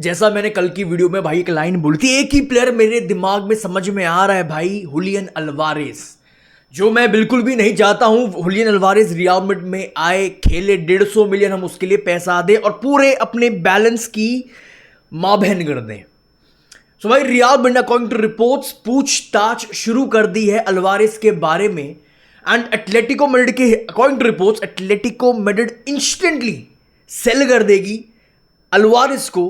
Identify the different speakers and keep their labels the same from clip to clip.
Speaker 1: जैसा मैंने कल की वीडियो में भाई एक लाइन बोली थी, एक ही प्लेयर मेरे दिमाग में समझ में आ रहा है भाई, हुलियन अल्वारेस। जो मैं बिल्कुल भी नहीं चाहता हूं हुलियन अल्वारेस रियल मैड्रिड में आए, खेले, 150 मिलियन हम उसके लिए पैसा दें और पूरे अपने बैलेंस की मां बहन कर दें। भाई real Madrid according to reports पूछताछ शुरू कर दी है अल्वारेस के बारे में। एंड एटलेटिको मैड्रिड के according to reports Atletico Madrid instantly sell कर देगी अल्वारेस को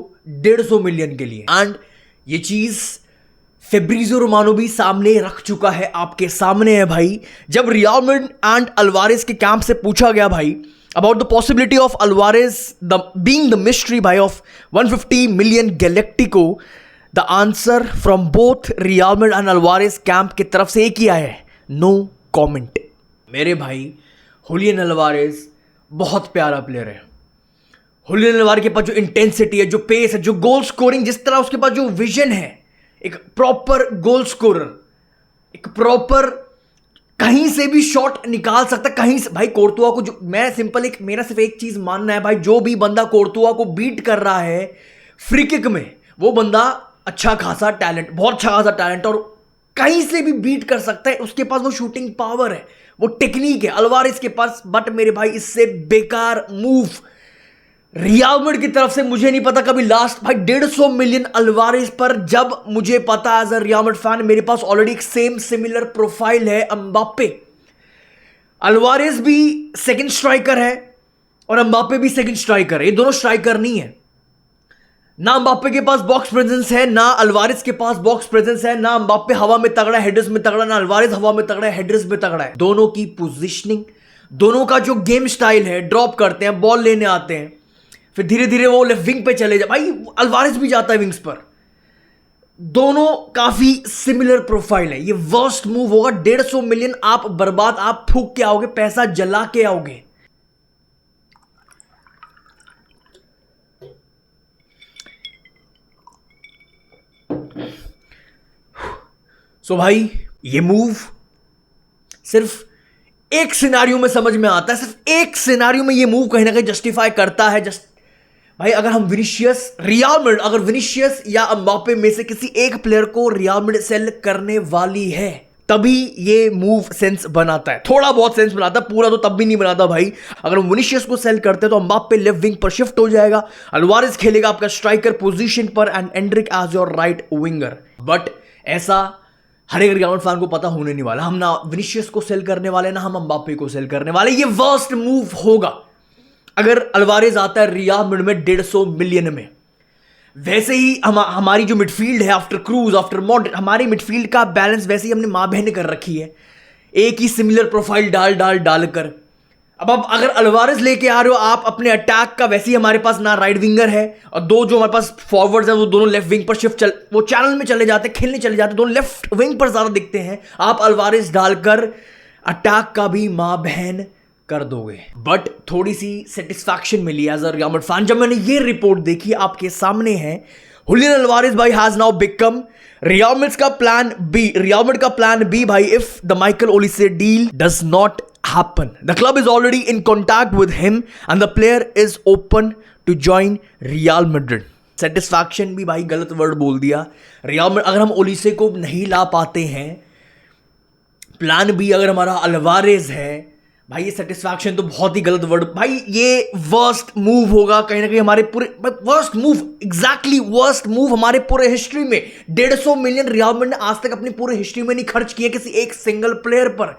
Speaker 1: 150 मिलियन के लिए। एंड ये चीज फेब्रिजियो रोमानो भी सामने रख चुका है, आपके सामने है भाई। जब रियल मैड्रिड एंड अल्वारेस के कैंप से पूछा गया भाई about the possibility of Alvarez being the mystery भाई of 150 million galactico, the answer from both Real Madrid and Alvarez camp की तरफ से एक ही आया है, नो कॉमेंट। मेरे भाई हुलियन अल्वारेस बहुत प्यारा प्लेयर है। हुलियन अल्वारेस के पास जो इंटेंसिटी है, जो पेस है, जो गोल स्कोरिंग, जिस तरह उसके पास जो विजन है, एक प्रॉपर गोल स्कोरर, एक प्रॉपर कहीं से भी शॉट निकाल सकता, कहीं से। भाई कोर्तुआ को जो मैं सिंपल मेरा सिर्फ एक चीज मानना है भाई, जो भी बंदा कोर्तुआ को बीट कर रहा है फ्री किक में, वो बंदा अच्छा खासा टैलेंट, बहुत अच्छा खासा टैलेंट और कहीं से भी बीट कर सकता है। उसके पास वो शूटिंग पावर है, वो टेक्निक है अल्वारेस के पास। बट मेरे भाई इससे बेकार मूव रियल मैड्रिड की तरफ से मुझे नहीं पता कभी लास्ट भाई 150 मिलियन अल्वारेस पर। जब मुझे पता as a real Madrid fan, मेरे पास ऑलरेडी एक सेम सिमिलर प्रोफाइल है एम्बाप्पे। अल्वारेस भी सेकंड स्ट्राइकर है और एम्बाप्पे भी सेकंड स्ट्राइकर है, ये दोनों स्ट्राइकर नहीं है। ना एम्बाप्पे के पास बॉक्स प्रेजेंस है, ना अल्वारेस के पास बॉक्स प्रेजेंस है। ना एम्बाप्पे हवा में तगड़ा है, हेडर्स में तगड़ा, ना अल्वारेस हवा में तगड़ा है, हेडर्स में तगड़ा है। दोनों की पोजीशनिंग, दोनों का जो गेम स्टाइल है, ड्रॉप करते हैं, बॉल लेने आते हैं, फिर धीरे धीरे वो लेफ्ट विंग पे चले जाए। भाई अल्वारेस भी जाता है विंग्स पर। दोनों काफी सिमिलर प्रोफाइल है। ये वर्स्ट मूव होगा, 150 मिलियन आप बर्बाद, आप फूक के आओगे, पैसा जला के आओगे। भाई ये मूव सिर्फ एक सिनारियो में समझ में आता है, सिर्फ एक सिनारियो में ये मूव कहीं ना कहीं जस्टिफाई करता है। भाई अगर हम रियल मैड्रिड अगर विनीशियस या एम्बाप्पे में से किसी एक प्लेयर को रियल मैड्रिड सेल करने वाली है, तभी ये मूव सेंस बनाता है, थोड़ा बहुत सेंस बनाता है, पूरा तो तब भी नहीं बनाता भाई। अगर हम विनीशियस को सेल करते हैं तो एम्बाप्पे लेफ्ट विंग पर शिफ्ट हो जाएगा, अल्वारेस खेलेगा आपका स्ट्राइकर पोजीशन पर and Endrick as your right winger. But ऐसा हर एक रियल मैड्रिड फैन को पता होने नहीं वाला। हम ना विनीशियस को सेल करने वाले, ना हम एम्बाप्पे को सेल करने वाले। ये वर्स्ट मूव होगा अगर अल्वारेस आता है रियल मैड्रिड में 150 मिलियन में। वैसे ही हमारी जो मिडफील्ड है, आफ्टर क्रूज, आफ्टर मॉडरिच, हमारी मिडफील्ड का बैलेंस वैसे ही हमने मां बहन कर रखी है, एक ही सिमिलर प्रोफाइल डाल कर। अब आप अगर अल्वारेस लेके आ रहे हो आप अपने अटैक का, वैसे ही हमारे पास ना राइट विंगर है और दो जो हमारे पास फॉरवर्ड्स हैं वो दोनों लेफ्ट विंग पर वो चैनल में चले जाते हैं, खेलने चले जाते हैं, दोनों लेफ्ट विंग पर ज्यादा दिखते हैं। आप अल्वारेस डालकर अटैक का भी मां बहन कर दोगे। बट थोड़ी सी सेटिस्फैक्शन मिली as a real Madrid fan जब मैंने ये रिपोर्ट देखी, आपके सामने है। हुलियन अल्वारेस भाई has now become Real Madrid का प्लान बी। रियल मैड्रिड का प्लान बी भाई, if the Michael Olise deal does not happen. The club is already in contact with him and the player is open to join Real Madrid. Satisfaction भी भाई गलत word बोल दिया। Real Madrid अगर हम Olise को नहीं ला पाते हैं, प्लान बी अगर हमारा अल्वारेस है, भाई ये सेटिस्फैक्शन तो बहुत ही गलत वर्ड। भाई ये वर्स्ट मूव होगा कहीं ना कहीं हमारे पूरे, worst move, exactly worst move हमारे पूरे हिस्ट्री में। 150 मिलियन रियल मैड्रिड ने आज तक अपनी पूरे हिस्ट्री में नहीं खर्च किए किसी एक सिंगल प्लेयर पर।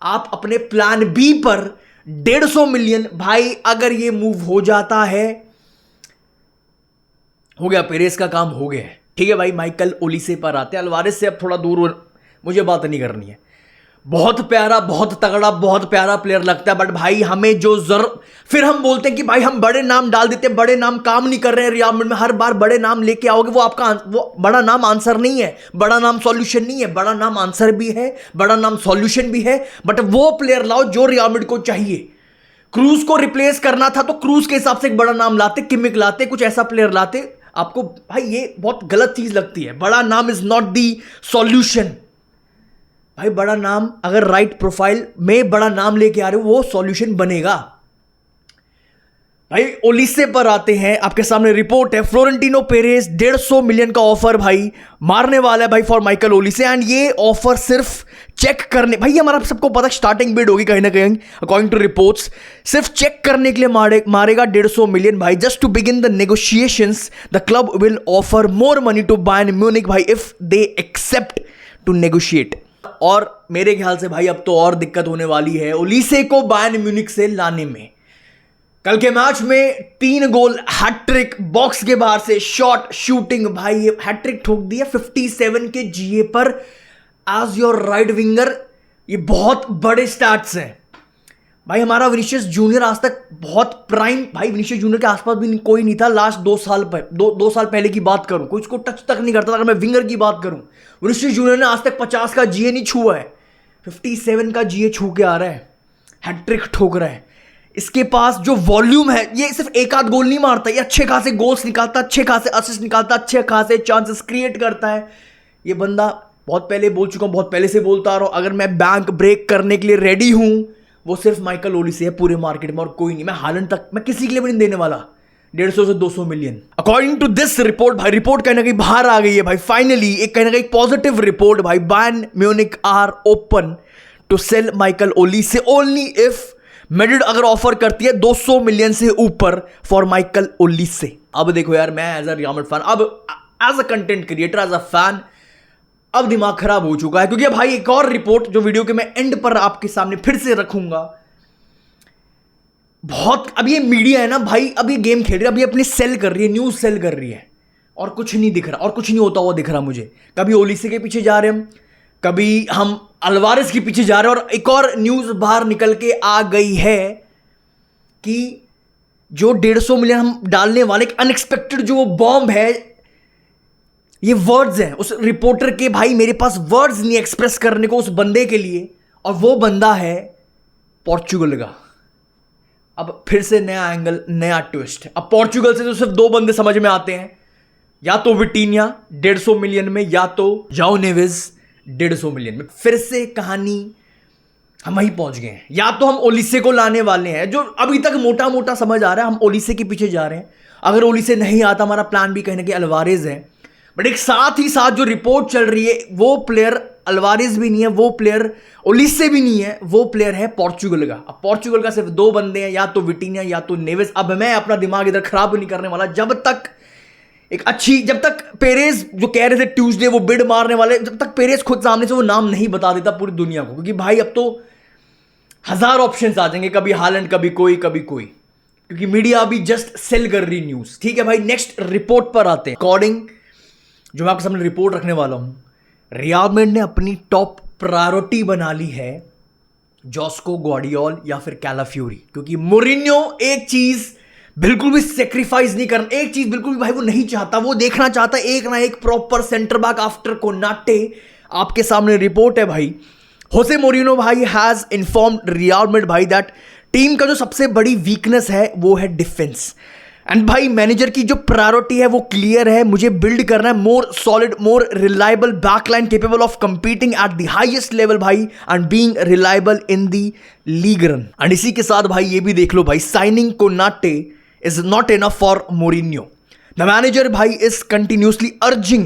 Speaker 1: आप अपने प्लान बी पर 150 मिलियन, भाई अगर ये मूव हो जाता है, हो गया, पेरेस का काम हो गया है। ठीक है भाई, माइकल ओलिसे पर आते हैं। अल्वारेस से अब थोड़ा दूर मुझे बात नहीं करनी है। बहुत प्यारा, बहुत तगड़ा, बहुत प्यारा प्लेयर लगता है, बट भाई हमें जो फिर हम बोलते हैं कि भाई हम बड़े नाम डाल देते हैं, बड़े नाम काम नहीं कर रहे हैं रियल मैड्रिड में। हर बार बड़े नाम लेके आओगे, वो बड़ा नाम आंसर नहीं है, बड़ा नाम सॉल्यूशन नहीं है। बड़ा नाम आंसर भी है, बड़ा नाम सॉल्यूशन भी है, बट वो प्लेयर लाओ जो रियल मैड्रिड को चाहिए। क्रूज को रिप्लेस करना था तो क्रूज के हिसाब से एक बड़ा नाम लाते, किमिक लाते, कुछ ऐसा प्लेयर लाते। आपको भाई ये बहुत गलत चीज लगती है। बड़ा नाम इज नॉट दी सॉल्यूशन। भाई बड़ा नाम अगर राइट प्रोफाइल में बड़ा नाम लेके आ रहे हो, वो सॉल्यूशन बनेगा। भाई ओलिसे पर आते हैं, आपके सामने रिपोर्ट है फ्लोरेंटिनो पेरेज 150 मिलियन का ऑफर भाई मारने वाला है भाई फॉर माइकल ओलिसे। एंड ये ऑफर सिर्फ चेक करने, भाई हमारा सबको पता स्टार्टिंग बिड होगी कहीं ना कहीं अकॉर्डिंग टू रिपोर्ट्स, सिर्फ चेक करने के लिए मारेगा 150 मिलियन भाई। Just to begin the negotiations the club will offer more money to Bayern Munich भाई if they accept to negotiate. और मेरे ख्याल से भाई अब तो और दिक्कत होने वाली है ओलिसे को बायर्न म्यूनिख से लाने में। कल के मैच में 3 गोल, हैट्रिक, बॉक्स के बाहर से शॉट, शूटिंग, भाई ये हैट्रिक ठोक दिया 57 के जीए पर एज योर राइट विंगर। ये बहुत बड़े स्टैट्स हैं भाई। हमारा विनीशियस जूनियर आज तक बहुत प्राइम, भाई विनीशियस जूनियर के आसपास भी कोई नहीं था लास्ट 2 साल पर, दो साल पहले की बात करूं, कोई इसको टच तक नहीं करता था। अगर मैं विंगर की बात करूं, विनीशियस जूनियर ने आज तक 50 का जीए नहीं छुआ है, 57 का जीए छू के आ रहा है, हैट्रिक ठोक रहा है। इसके पास जो वॉल्यूम है, ये सिर्फ एक आध गोल नहीं मारता, ये अच्छे खासे गोल्स निकालता, अच्छे खासे असिस्ट निकालता, अच्छे खासे चांसेस क्रिएट करता है। ये बंदा बहुत पहले बोल चुका हूं, बहुत पहले से बोलता आ रहा हूं, अगर मैं बैंक ब्रेक करने के लिए रेडी हूं वो सिर्फ माइकल ओलिसे है पूरे मार्केट में और कोई नहीं। मैं हालैंड तक, मैं किसी के लिए भी नहीं देने वाला 150 से 200 million. According to this report भाई, रिपोर्ट कहीं ना कहीं बाहर आ गई है भाई फाइनली, एक कहीं ना कहीं पॉजिटिव रिपोर्ट भाई। Bayern Munich are open to sell Michael Olise only if Madrid अगर ऑफर करती है 200 मिलियन से ऊपर फॉर माइकल ओलिसे। अब देखो यार, मैं as a real Madrid fan, अब as a content creator, as a fan, अब दिमाग खराब हो चुका है। क्योंकि भाई एक और रिपोर्ट जो वीडियो के मैं एंड पर आपके सामने फिर से रखूंगा, बहुत, अब ये मीडिया है ना भाई, अब ये गेम खेल रही है, अब ये अपनी सेल कर रही है, न्यूज सेल कर रही है, और कुछ नहीं दिख रहा, और कुछ नहीं होता हुआ दिख रहा मुझे। कभी ओलिसे के पीछे जा रहे हम, कभी हम अल्वारेस के पीछे जा रहे हैं। और एक और न्यूज बाहर निकल के आ गई है कि जो 150 मिलियन हम डालने वाले, एक अनएक्सपेक्टेड जो वो बॉम्ब है, ये वर्ड्स हैं उस रिपोर्टर के, भाई मेरे पास वर्ड्स नहीं एक्सप्रेस करने को उस बंदे के लिए, और वो बंदा है पोर्चुगल का। अब फिर से नया एंगल, नया ट्विस्ट। अब पोर्चुगल से तो सिर्फ 2 बंदे समझ में आते हैं, या तो विटीनिया 150 मिलियन में, या तो जाओ नेवेज 150 मिलियन में। फिर से कहानी हम वहीं पहुंच गए हैं। या तो हम ओलिसे को लाने वाले हैं, जो अभी तक मोटा मोटा समझ आ रहा है, हम ओलिसे के पीछे जा रहे हैं। अगर ओलिसे नहीं आता, हमारा प्लान भी कहीं ना कहीं अल्वारेज है। बट एक साथ ही साथ जो रिपोर्ट चल रही है, वो प्लेयर अल्वारेज भी नहीं है, वो प्लेयर ओलिसे भी नहीं है, वो प्लेयर है पोर्चुगल का। अब पोर्चुगल का सिर्फ 2 बंदे हैं, या तो विटीनिया या तो नेवेज। अब मैं अपना दिमाग इधर खराब नहीं करने वाला जब तक एक अच्छी, जब तक पेरेज जो कह रहे थे ट्यूसडे वो बिड मारने वाले, जब तक पेरेज खुद सामने से वो नाम नहीं बता देता पूरी दुनिया को। क्योंकि भाई अब तो 1000 ऑप्शंस आ जाएंगे, कभी हालैंड, कभी कोई, कभी कोई, क्योंकि मीडिया अभी जस्ट सेल कर रही न्यूज। ठीक है भाई, नेक्स्ट रिपोर्ट पर आते हैं। अकॉर्डिंग जो मैं आपके सामने रिपोर्ट रखने वाला हूं, रियल मैड्रिड ने अपनी टॉप प्रायोरिटी बना ली है जोस्को ग्वार्डियोल या फिर कैलाफियोरी। क्योंकि मोरिन्यो एक चीज बिल्कुल भी सेक्रीफाइस नहीं करना, एक चीज बिल्कुल भी भाई वो नहीं चाहता, वो देखना चाहता है एक ना एक proper centre back after Konate. आपके सामने रिपोर्ट है भाई, होसे मोरिनो भाई हैज इन्फॉर्म्ड रियल मैड्रिड भाई दैट टीम का जो सबसे बड़ी वीकनेस है वो है डिफेंस। एंड भाई मैनेजर की जो प्रायोरिटी है वो क्लियर है, मुझे बिल्ड करना है more solid, more reliable backline capable of competing at the highest level भाई and being reliable in the league run. And इसी के साथ भाई ये भी देख लो भाई, signing Konate is not enough for Mourinho. The manager bhai is continuously urging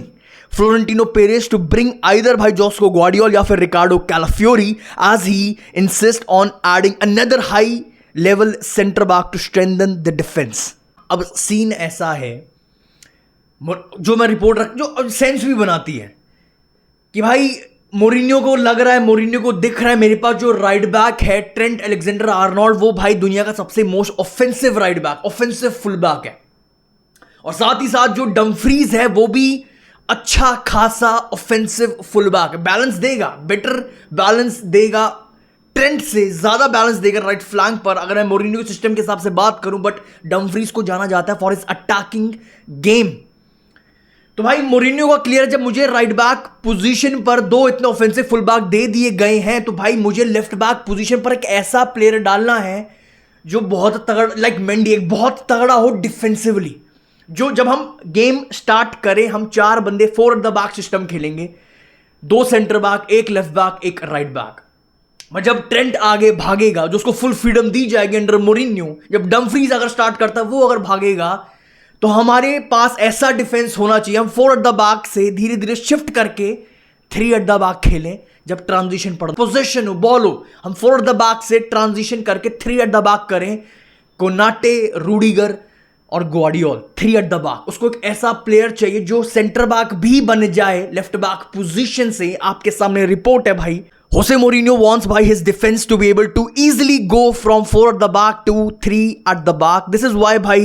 Speaker 1: Florentino Perez to bring either bhai Josko Guardiola या फिर Ricardo Calafiori as he insists on adding another high level center back to strengthen the defense. अब scene ऐसा है, जो मैं report रख, जो sense भी बनाती है कि भाई मोरिन्यो को लग रहा है, मोरिन्यो को दिख रहा है मेरे पास जो राइट बैक है ट्रेंट अलेक्जेंडर आर्नोल्ड, वो भाई दुनिया का सबसे most offensive right back, offensive full back है। और साथ ही साथ जो डम्फ्रीज है वो भी अच्छा खासा ऑफेंसिव फुल बैक है, बैलेंस देगा, बेटर बैलेंस देगा, ट्रेंट से ज्यादा बैलेंस देगा राइट फ्लैंक पर, अगर मैं मोरिन्यो के सिस्टम के हिसाब से बात करूं। बट डम्फ्रीज को जाना जाता है फॉर हिज अटैकिंग गेम। तो भाई मोरिन्यो का क्लियर है, जब मुझे राइट बैक पोजीशन पर 2 इतने ऑफेंसिव फुल बैक दे दिए गए हैं, तो भाई मुझे लेफ्ट बैक पोजीशन पर एक ऐसा प्लेयर डालना है जो बहुत तगड़ा, लाइक मेंडी, एक बहुत तगड़ा हो डिफेंसिवली। जो जब हम गेम स्टार्ट करें, हम 4 बंदे 4 एट द बैक सिस्टम खेलेंगे, 2 centre back, 1 left back, 1 right back. जब ट्रेंट आगे भागेगा, जो उसको फुल फ्रीडम दी जाएगी अंडर मोरिन्यो, जब डमफ्रीज अगर स्टार्ट करता है, वो अगर भागेगा, तो हमारे पास ऐसा डिफेंस होना चाहिए। हम 4 एट द बैक से धीरे धीरे शिफ्ट करके 3 एट द बैक खेलें जब ट्रांजिशन पड़, पोजीशन हो, बॉल हो, हम 4 एट द बैक से ट्रांजिशन करके 3 एट द बैक करें। कोनाटे, रूडिगर और ग्वार्डियोल 3 एट द बैक। उसको एक ऐसा प्लेयर चाहिए जो सेंटर बैक भी बन जाए लेफ्ट बैक पोजीशन से। आपके सामने रिपोर्ट है भाई, Jose Mourinho wants by his defense to be able to easily go from 4 at the back to 3 at the back. This is why bhai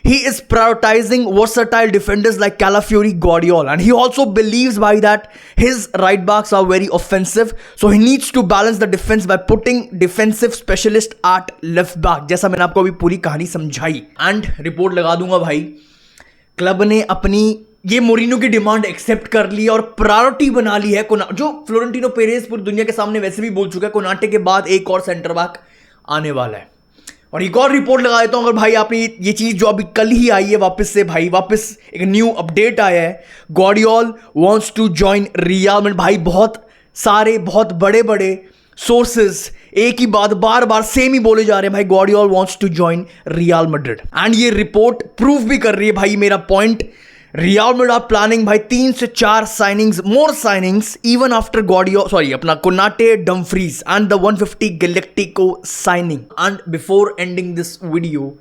Speaker 1: he is prioritizing versatile defenders like Calafiori, Guardiola, and he also believes by that his right backs are very offensive, so he needs to balance the defense by putting defensive specialist at left back. जैसा मैंने आपको अभी पूरी कहानी समझाई and report लगा दूंगा भाई, क्लब ने अपनी ये मोरिनो की डिमांड एक्सेप्ट कर ली और प्रायोरिटी बना ली है जो फ्लोरेंटिनो पेरेज पूरी दुनिया के सामने वैसे भी बोल चुका है, कोनाटे के बाद एक और सेंटर बैक आने वाला है। और एक और रिपोर्ट लगा देता हूं, अगर भाई आपने ये चीज जो अभी कल ही आई है वापस से भाई, वापस एक न्यू अपडेट आया है, Guardiola wants to join Real Madrid. भाई बहुत सारे बहुत बड़े बड़े सोर्सेस एक ही बात बार बार सेम ही बोले जा रहे हैं भाई, Guardiola wants to join Real Madrid and ये रिपोर्ट प्रूव भी कर रही है भाई मेरा point. Real Madrid are planning भाई 3 से 4 signings, more signings even after अपना Konate, Dumfries and the 150 galactico signing. And before ending this video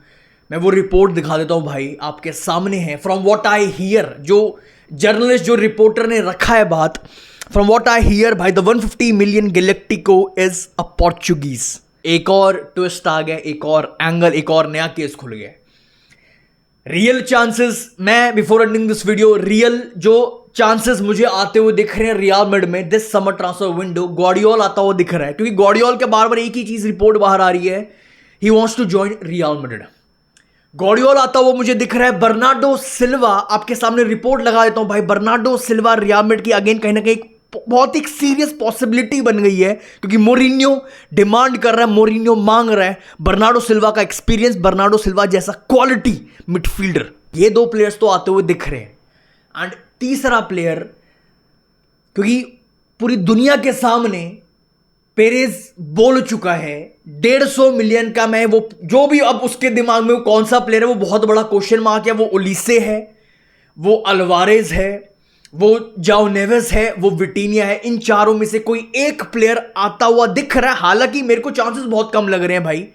Speaker 1: मैं वो रिपोर्ट दिखा देता हूं भाई, आपके सामने है। फ्रॉम व्हाट आई हियर, जो जर्नलिस्ट जो रिपोर्टर ने रखा है बात, फ्रॉम व्हाट आई हियर भाई the 150 million galactico is a Portuguese. एक और ट्विस्ट आ गया, एक और एंगल, एक और नया केस खुल गया। रियल चांसेस, मैं before ending this video real जो चांसेस मुझे आते हुए दिख रहे हैं रियल मैड्रिड में दिस समर ट्रांसफर विंडो, गॉर्डियोल आता हुआ दिख रहा है, क्योंकि गॉर्डियोल के बार बार एक ही चीज रिपोर्ट बाहर आ रही है, he wants to join Real Madrid. Guardiola आता हुआ मुझे दिख रहा है। बर्नार्डो सिल्वा, आपके सामने रिपोर्ट लगा देता हूं भाई, बर्नार्डो सिल्वा रियल मैड्रिड की अगेन कहीं ना कहीं बहुत ही सीरियस पॉसिबिलिटी बन गई है, क्योंकि मोरिन्यो डिमांड कर रहा है, मोरिन्यो मांग रहा है बर्नार्डो सिल्वा का एक्सपीरियंस, बर्नार्डो सिल्वा जैसा क्वालिटी मिडफील्डर। ये 2 प्लेयर्स तो आते हुए दिख रहे हैं एंड तीसरा प्लेयर, क्योंकि पूरी दुनिया के सामने पेरेज बोल चुका है 150 मिलियन का, मैं वो जो भी अब उसके दिमाग में वो कौन सा प्लेयर है वो बहुत बड़ा क्वेश्चन मार्क है। वो ओलिसे है, वो अल्वारेज है, वो जाओ नेवेस है, वो विटीनिया है। इन चारों में से कोई एक प्लेयर आता हुआ दिख रहा है, हालांकि मेरे को चांसेस बहुत कम लग रहे हैं भाई,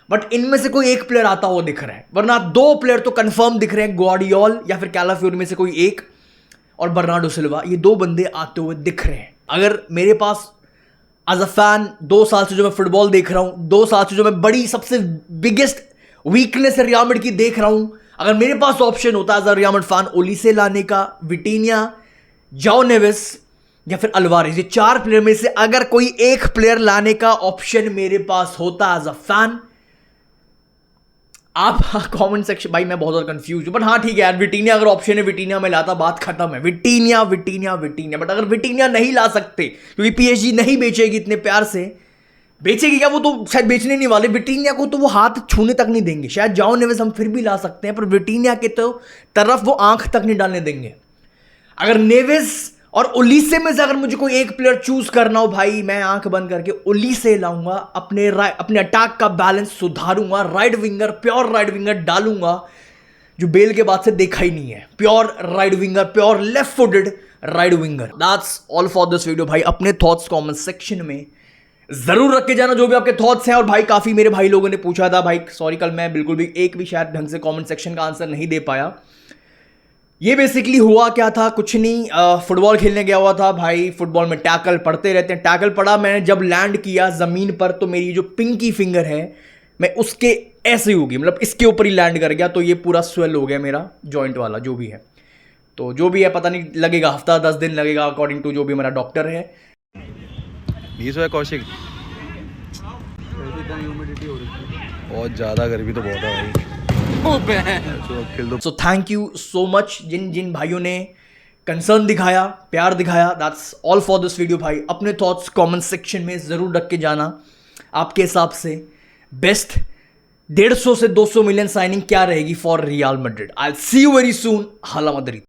Speaker 1: बट इनमें से कोई एक प्लेयर आता हुआ दिख रहा है, वरना 2 प्लेयर तो कंफर्म दिख रहे हैं, गॉर्डियोल या फिर कैलाफियोरी में से कोई एक, और बर्नार्डो सिल्वा। ये 2 बंदे आते हुए दिख रहे हैं। अगर मेरे पास एज अ फैन 2 साल से जो मैं फुटबॉल देख रहा हूं, 2 साल से जो मैं बड़ी सबसे बिगेस्ट वीकनेस रियल मैड्रिड की देख रहा हूं, अगर मेरे पास ऑप्शन होता है as a real Madrid fan Olise लाने का, विटीनिया, जाओ नेवेस या फिर अल्वारेज, ये 4 प्लेयर में से अगर कोई एक प्लेयर लाने का ऑप्शन मेरे पास होता एज अ फैन, आप कमेंट सेक्शन, भाई मैं बहुत ज्यादा कंफ्यूज हूं, बट हाँ ठीक है यार, विटीनिया अगर ऑप्शन है, विटीनिया में लाता, बात खत्म है। विटीनिया विटीनिया विटीनिया, बट अगर विटीनिया नहीं ला सकते क्योंकि पीएसजी नहीं बेचेगी इतने प्यार से, बेचेगी क्या, वो तो शायद बेचने नहीं वाले, विटीनिया को तो वो हाथ छूने तक नहीं देंगे। शायद जाओ नेवेस हम फिर भी ला सकते हैं, पर विटीनिया के तो तरफ वो आंख तक नहीं डालने देंगे। अगर नेवेस और ओलिसे में से अगर मुझे कोई एक प्लेयर चूज करना हो भाई, मैं आंख बंद करके ओलिसे लाऊंगा, अपने अटैक का बैलेंस सुधारूंगा, right winger, pure right winger डालूंगा, जो बेल के बाद से देखा ही नहीं है, pure right winger, pure left footed right winger. That's all for this video भाई। अपने थॉट्स कमेंट सेक्शन में जरूर रख के जाना, जो भी आपके थॉट्स हैं। और भाई काफी मेरे भाई लोगों ने पूछा था भाई, सॉरी कल मैं बिल्कुल भी एक भी शायद ढंग से कमेंट सेक्शन का आंसर नहीं दे पाया। ये बेसिकली हुआ क्या था, कुछ नहीं, फुटबॉल खेलने गया हुआ था भाई, फुटबॉल में टैकल पड़ते रहते हैं, टैकल पड़ा, मैंने जब लैंड किया ज़मीन पर तो मेरी जो पिंकी फिंगर है मैं उसके ऐसे ही होगी, मतलब इसके ऊपर ही लैंड कर गया, तो ये पूरा स्वेल हो गया मेरा जॉइंट वाला जो भी है। तो जो भी है पता नहीं, लगेगा हफ्ता 10 दिन लगेगा अकॉर्डिंग टू जो भी मेरा डॉक्टर है।
Speaker 2: कौशिक बहुत ज़्यादा गर्मी तो बहुत है भाई।
Speaker 1: So thank you so much जिन जिन भाइयों ने कंसर्न दिखाया, प्यार दिखाया। That's all for this video भाई। अपने थॉट्स कमेंट सेक्शन में जरूर रख के जाना, आपके हिसाब से बेस्ट 150 से 200 मिलियन साइनिंग क्या रहेगी for real Madrid. I will see you very soon. हाला मदरी।